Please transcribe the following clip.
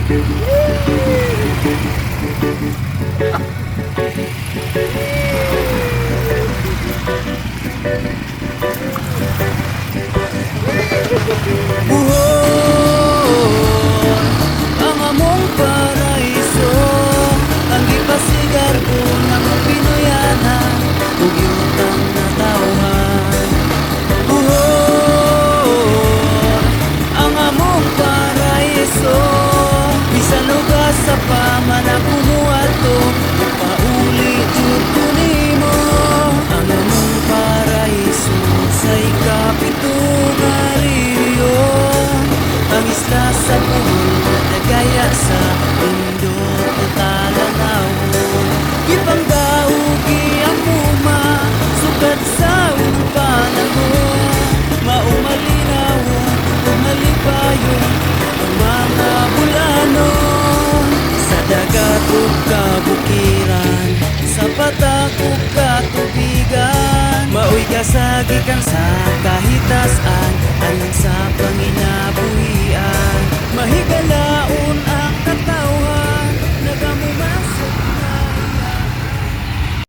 Buhon ang among paraiso, ang gipasigar ko ng Pinoyanan ug yutang na tawhan. Buhon ang among paraiso, bisan lugas sa paman ako muadto, pauli jud ko nimo. Ang among paraiso sa ikapitong rehiyon, ang isla sa Bohol nagaya sa pindot o talanawon. Ipanggaugi ang puma sukat sa unang panahon, maumalinawon o malipayon ang mga bulanon. Sa dagat o kabukiran, sa patak o katubigan, maoy kasagikan sa